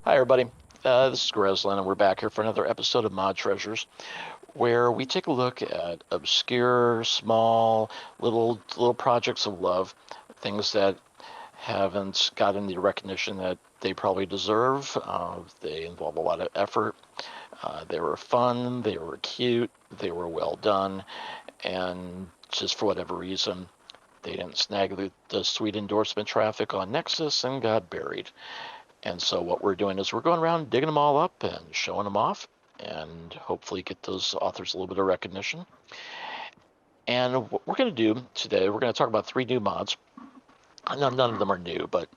Hi, everybody. This is Greslin, and we're back here for another episode of Mod Treasures, where we take a look at obscure, small, little projects of love, things that haven't gotten the recognition that they probably deserve. They involve a lot of effort. They were fun. They were cute. They were well done, and just for whatever reason, they didn't snag the sweet endorsement traffic on Nexus and got buried. And so what we're doing is we're going around digging them all up and showing them off and hopefully get those authors a little bit of recognition. And what we're going to do today, we're going to talk about 3 new mods. None of them are new, but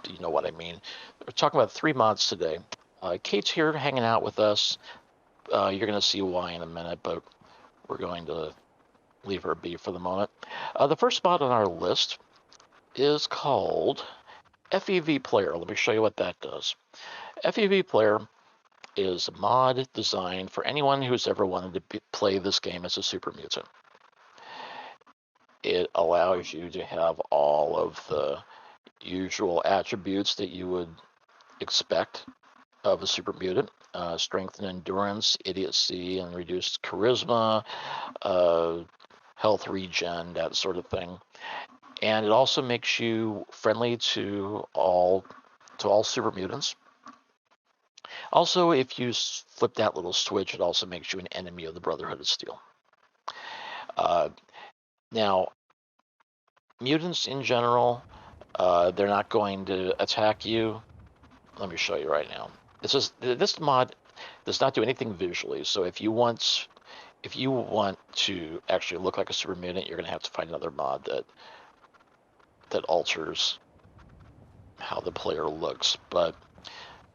you know what I mean. We're talking about 3 mods today. Kate's here hanging out with us. You're going to see why in a minute, but we're going to leave her be for the moment. The first mod on our list is called FEV Player. Let me show you what that does. FEV Player is a mod designed for anyone who's ever wanted to play this game as a Super Mutant. It allows you to have all of the usual attributes that you would expect of a Super Mutant. Strength and endurance, idiocy and reduced charisma, health regen, that sort of thing. And it also makes you friendly to all Super Mutants. Also, if you flip that little switch, it also makes you an enemy of the Brotherhood of Steel. Now, mutants in general, they're not going to attack you. Let me show you right now. This mod does not do anything visually. So if you want to actually look like a Super Mutant, you're going to have to find another mod that alters how the player looks. But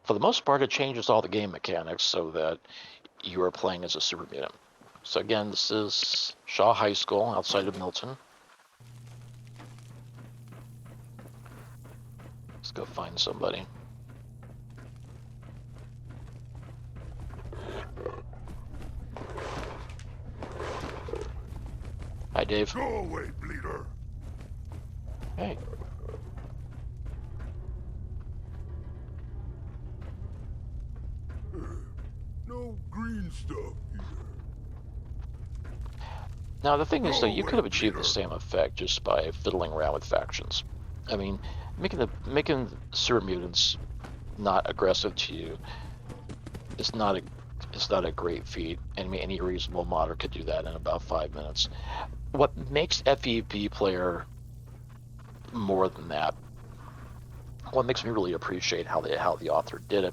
for the most part, it changes all the game mechanics so that you are playing as a Super Mutant. So again, this is Shaw High School outside of Milton. Let's go find somebody. Hi, Dave. Go away, bleeder. Hey. No green stuff here. Now, the thing is, though, you Go could have away, achieved the bleeder. same effect just by fiddling around with factions. I mean, making Super Mutants not aggressive to you is not a great feat. Any reasonable modder could do that in about 5 minutes. What makes FEV Player more than that, what makes me really appreciate how the author did it,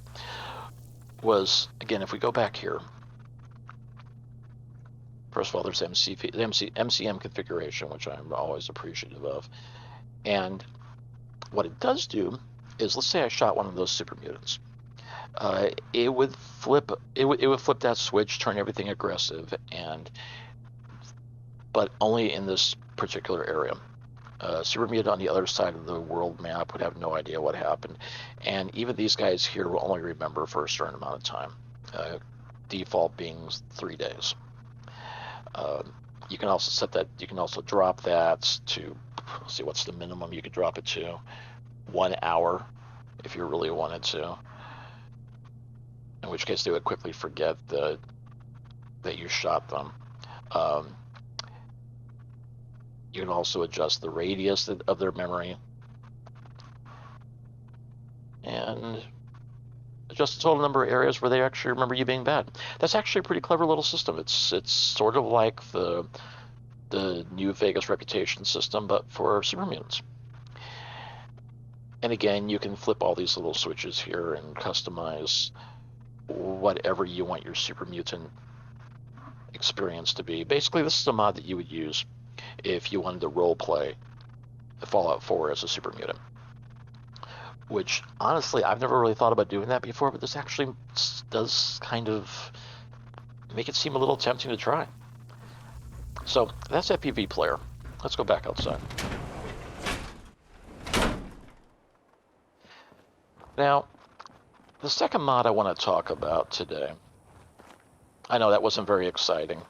was, again, if we go back here, first of all, there's MCM configuration, which I'm always appreciative of. And what it does do is, let's say I shot one of those Super Mutants. It would flip that switch, turn everything aggressive, but only in this particular area. Super Mutant on the other side of the world map would have no idea what happened, and even these guys here will only remember for a certain amount of time. Default being 3 days. You can also set that. You can also drop that to, let's see, what's the minimum you could drop it to? 1 hour, if you really wanted to. In which case, they would quickly forget that you shot them. You can also adjust the radius of their memory and adjust the total number of areas where they actually remember you being bad. That's actually a pretty clever little system. It's sort of like the New Vegas reputation system, but for Super Mutants. And again, you can flip all these little switches here and customize whatever you want your Super Mutant experience to be. Basically, this is a mod that you would use if you wanted to role play Fallout 4 as a Super Mutant. Which, honestly, I've never really thought about doing that before, but this actually does kind of make it seem a little tempting to try. So, that's FEV Player. Let's go back outside. Now, the second mod I want to talk about today, I know that wasn't very exciting.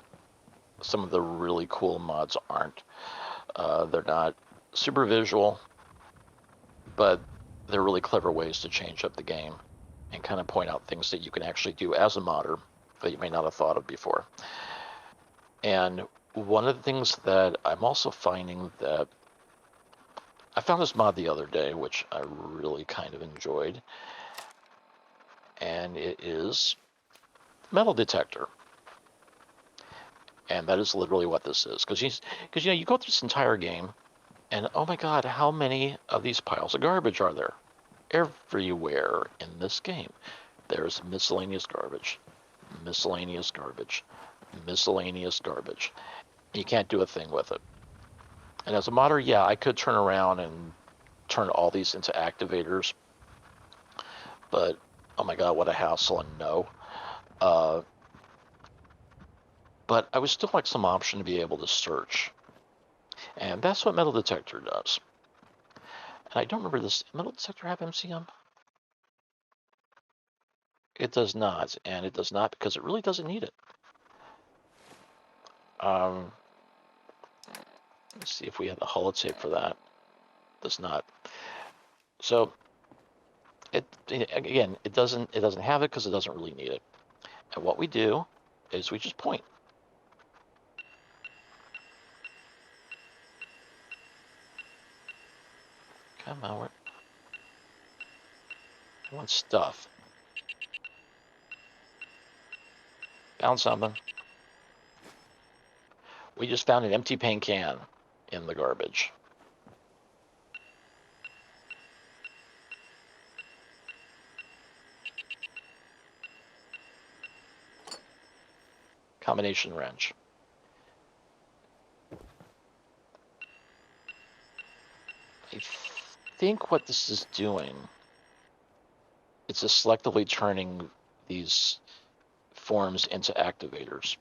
Some of the really cool mods aren't. They're not super visual, but they're really clever ways to change up the game. and kind of point out things that you can actually do as a modder that you may not have thought of before. And one of the things that I'm also finding that I found this mod the other day, which I really kind of enjoyed, and it is Metal Detector. And that is literally what this is. Because you go through this entire game, and oh my god, how many of these piles of garbage are there? Everywhere in this game. There's miscellaneous garbage, miscellaneous garbage, miscellaneous garbage. And you can't do a thing with it. And as a modder, yeah, I could turn around and turn all these into activators, but oh my god, what a hassle, and no. Uh, but I would still like some option to be able to search. And that's what Metal Detector does. And I don't remember this. Metal Detector have MCM? It does not, and it does not because it really doesn't need it. Let's see if we have the holotape for that. It does not. So again, it doesn't have it because it doesn't really need it. And what we do is we just point. Come on, I want stuff. Found something. We just found an empty paint can in the garbage. Combination wrench. I think what this is doing, it's just selectively turning these forms into activators.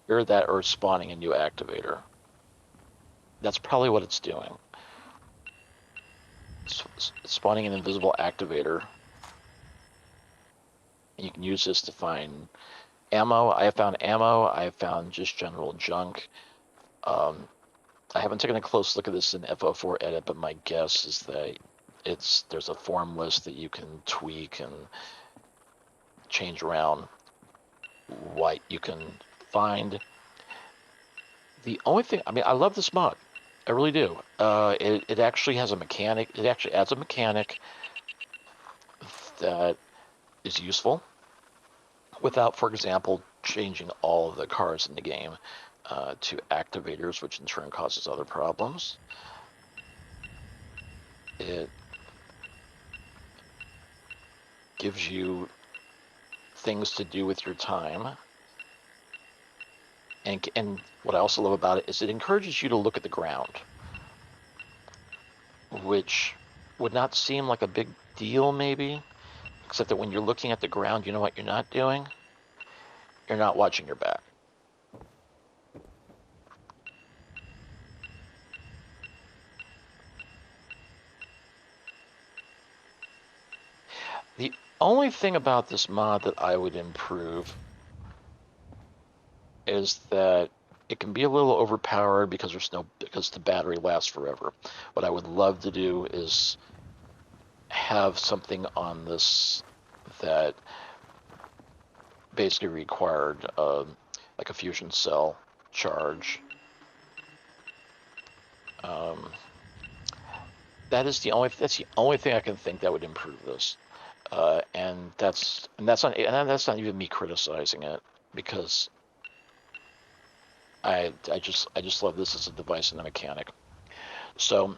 Or that, or spawning a new activator. That's probably what it's doing. It's spawning an invisible activator. And you can use this to find ammo. I have found ammo. I have found just general junk. I haven't taken a close look at this in FO4 edit, but my guess is that there's a form list that you can tweak and change around what you can find. The only thing, I mean, I love this mod. I really do. It actually has a mechanic. It actually adds a mechanic that is useful without, for example, changing all of the cars in the game to activators, which in turn causes other problems. It gives you things to do with your time. And what I also love about it is it encourages you to look at the ground, which would not seem like a big deal maybe, except that when you're looking at the ground, you know what you're not doing? You're not watching your back. The only thing about this mod that I would improve is that it can be a little overpowered because the battery lasts forever. What I would love to do is have something on this that basically required like a fusion cell charge. That's the only thing I can think that would improve this. And that's not even me criticizing it, because I just love this as a device and a mechanic. So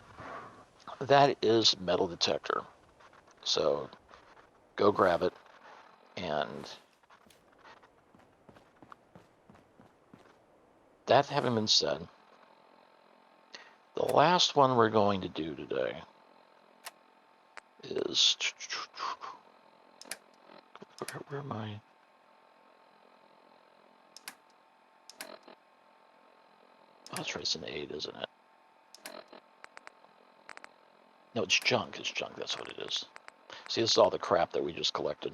that is Metal Detector. So go grab it. And that having been said, the last one we're going to do today is where am I? Oh, that's right, it's an 8, isn't it? No, it's junk. It's junk. That's what it is. See, this is all the crap that we just collected.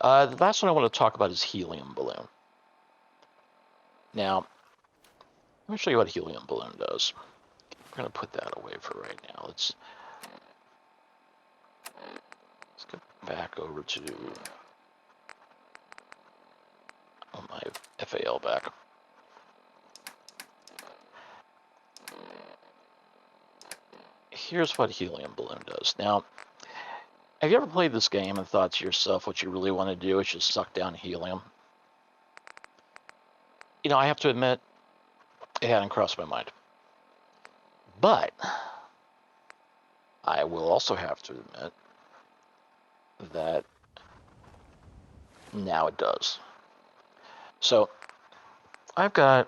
The last one I want to talk about is Helium Balloon. Now, let me show you what Helium Balloon does. We're gonna put that away for right now. Let's go back over to my FAL back. Here's what Helium Balloon does. Now, have you ever played this game and thought to yourself, what you really want to do is just suck down helium? You know, I have to admit, it hadn't crossed my mind. But I will also have to admit that now it does. So I've got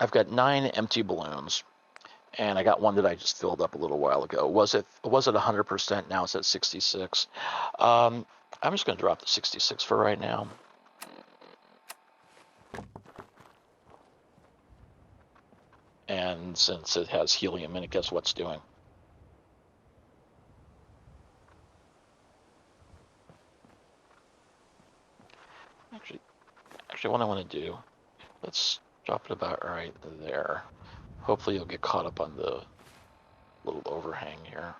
9 empty balloons, and I got one that I just filled up a little while ago. Was it 100%? Now it's at 66. I'm just going to drop the 66 for right now. And since it has helium in it, guess what's doing? Actually, what I want to do, let's drop it about right there. Hopefully you'll get caught up on the little overhang here.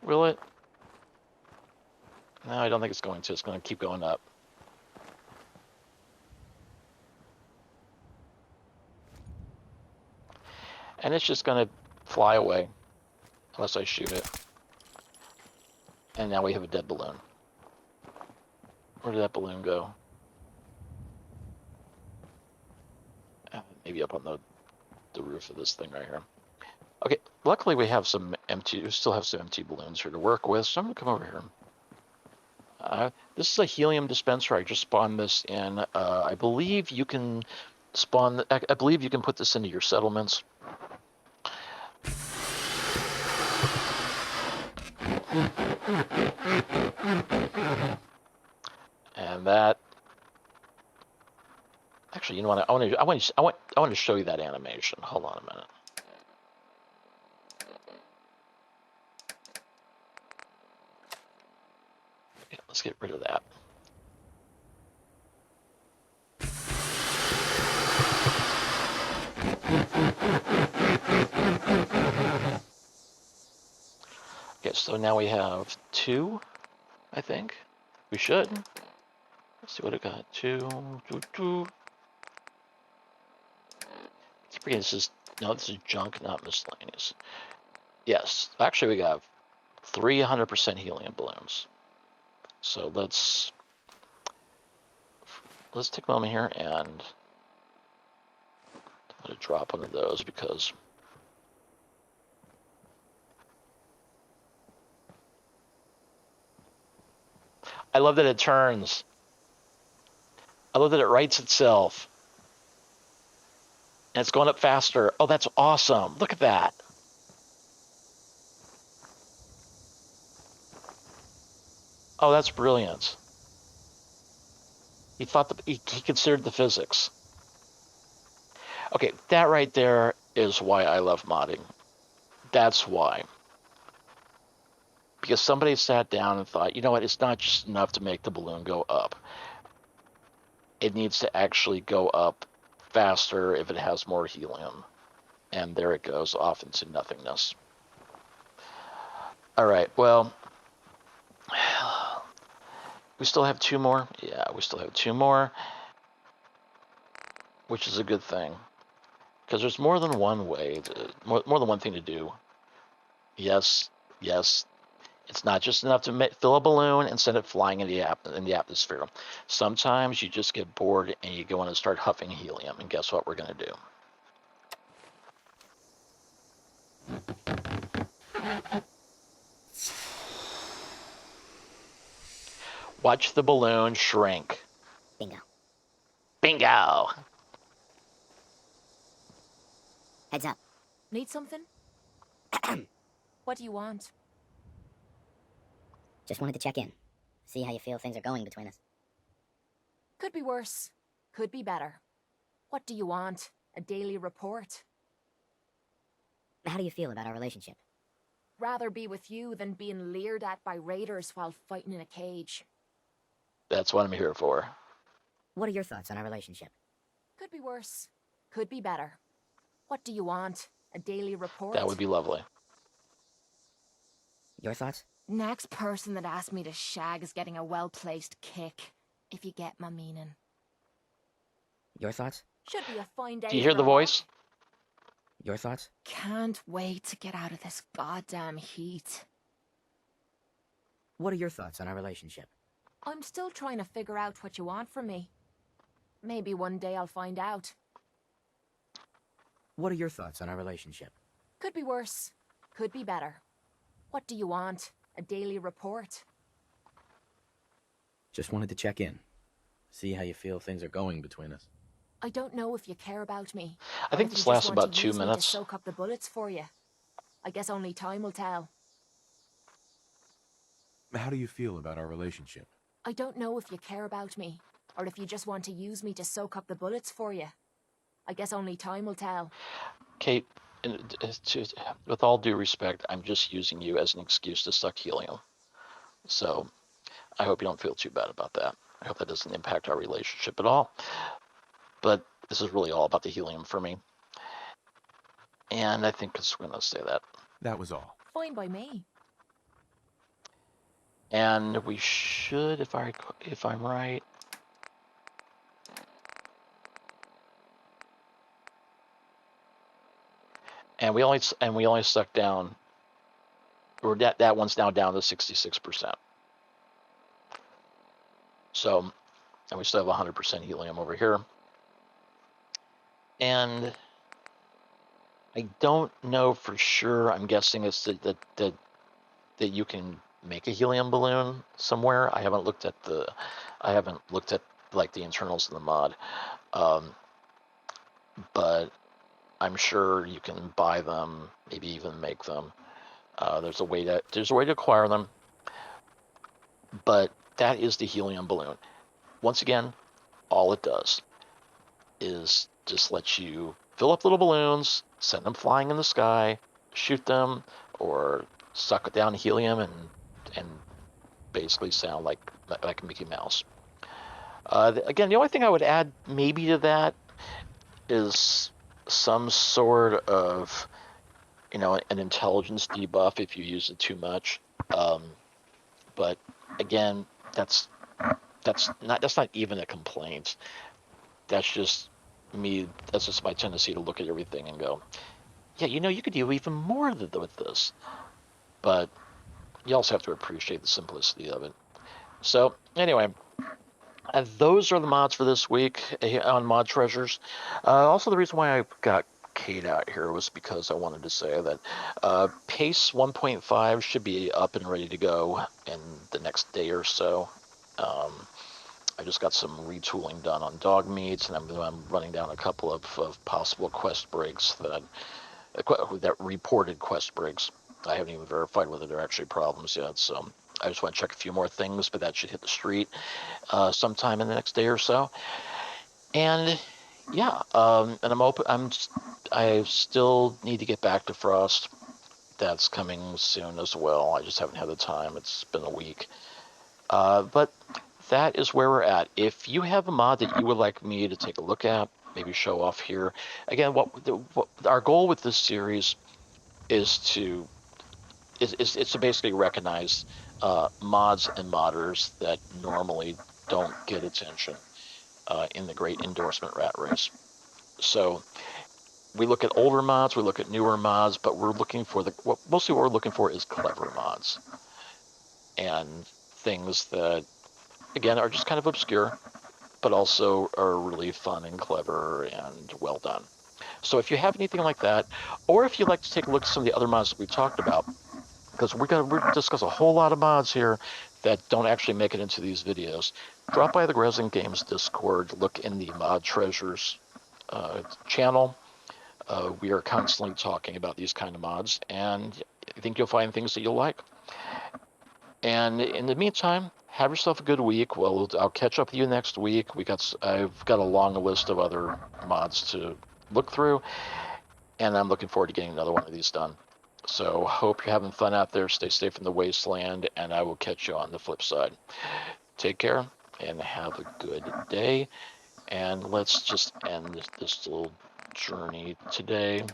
Will it? No, I don't think it's going to. It's going to keep going up. And it's just going to fly away unless I shoot it. And now we have a dead balloon. Where did that balloon go? Maybe up on the roof of this thing right here. Okay, luckily we still have some empty balloons here to work with, so I'm gonna come over here. This is a helium dispenser. I just spawned this in. I believe you can I believe you can put this into your settlements. And that, actually, you know what? I want to show you that animation. Hold on a minute. Yeah, let's get rid of that. Okay, so now we have 2, I think. We should. Let's see what it got. 2. This is junk, not miscellaneous. Yes, actually we got 300% helium balloons. So let's take a moment here and let it drop one of those because I love that it turns. I love that it rights itself. And it's going up faster. Oh, that's awesome. Look at that. Oh, that's brilliant. He considered the physics. Okay, that right there is why I love modding. That's why. Because somebody sat down and thought, you know what, it's not just enough to make the balloon go up. It needs to actually go up faster if it has more helium. And there it goes off into nothingness. All right, well, we still have 2 more. Yeah, we still have 2 more, which is a good thing. Because there's more than one way, more than one thing to do. Yes, it's not just enough to fill a balloon and send it flying in the atmosphere. Sometimes you just get bored and you go in and start huffing helium. And guess what we're going to do? Watch the balloon shrink. Bingo. Bingo! Heads up. Need something? What do you want? Just wanted to check in. See how you feel things are going between us. Could be worse. Could be better. What do you want? A daily report? How do you feel about our relationship? Rather be with you than being leered at by raiders while fighting in a cage. That's what I'm here for. What are your thoughts on our relationship? Could be worse. Could be better. What do you want? A daily report? That would be lovely. Your thoughts? Next person that asks me to shag is getting a well-placed kick, if you get my meaning. Your thoughts? Should be a fine day Do you for hear the a voice? walk. Your thoughts? Can't wait to get out of this goddamn heat. What are your thoughts on our relationship? I'm still trying to figure out what you want from me. Maybe one day I'll find out. What are your thoughts on our relationship? Could be worse. Could be better. What do you want? A daily report? Just wanted to check in. See how you feel things are going between us. I don't know if you care about me. I or think if this you lasts just want about to 2 use me to minutes. soak up the bullets for you. I guess only time will tell. How do you feel about our relationship? I don't know if you care about me, or if you just want to use me to soak up the bullets for you. I guess only time will tell. Kate, with all due respect, I'm just using you as an excuse to suck helium. So I hope you don't feel too bad about that. I hope that doesn't impact our relationship at all. But this is really all about the helium for me. And I think it's going to say that. That was all. Fine by me. And we should, if I'm right. And we only sucked down, or that one's now down to 66%. So, and we still have 100% helium over here. And I don't know for sure. I'm guessing it's that you can make a helium balloon somewhere. I haven't looked at like the internals of the mod, but I'm sure you can buy them, maybe even make them. There's a way to acquire them, but that is the helium balloon. Once again, all it does is just let you fill up little balloons, send them flying in the sky, shoot them, or suck down helium and basically sound like Mickey Mouse. Again, the only thing I would add maybe to that is some sort of, an intelligence debuff if you use it too much. But again, that's not even a complaint. That's just me. That's just my tendency to look at everything and go, yeah, you could do even more with this. But you also have to appreciate the simplicity of it. So anyway, those are the mods for this week on Mod Treasures. Also, the reason why I got Kate out here was because I wanted to say that Pace 1.5 should be up and ready to go in the next day or so. I just got some retooling done on dog meats, and I'm running down a couple of possible quest breaks that reported quest breaks. I haven't even verified whether they're actually problems yet, so I just want to check a few more things, but that should hit the street sometime in the next day or so. And yeah, and I'm open. I still need to get back to Frost. That's coming soon as well. I just haven't had the time. It's been a week. But that is where we're at. If you have a mod that you would like me to take a look at, maybe show off here. Again, what our goal with this series is to basically recognize mods and modders that normally don't get attention in the great endorsement rat race. So we look at older mods, we look at newer mods, but we're looking for mostly what we're looking for is clever mods and things that, again, are just kind of obscure, but also are really fun and clever and well done. So if you have anything like that, or if you'd like to take a look at some of the other mods that we've talked about, because we're going to discuss a whole lot of mods here that don't actually make it into these videos, drop by the Resin Games Discord, look in the Mod Treasures channel. We are constantly talking about these kind of mods, and I think you'll find things that you'll like. And in the meantime, have yourself a good week. Well, I'll catch up with you next week. I've got a long list of other mods to look through, and I'm looking forward to getting another one of these done. So hope you're having fun out there. Stay safe in the wasteland, and I will catch you on the flip side. Take care, and have a good day. And let's just end this little journey today.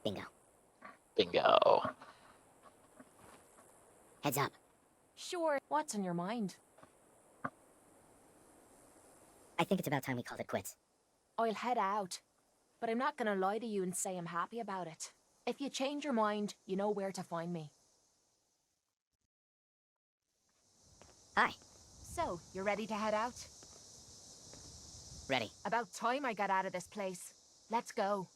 Bingo. Bingo. Heads up. Sure, what's on your mind? I think it's about time we called it quits. I'll head out. But I'm not gonna lie to you and say I'm happy about it. If you change your mind, you know where to find me. Hi. So, you're ready to head out? Ready. About time I got out of this place. Let's go.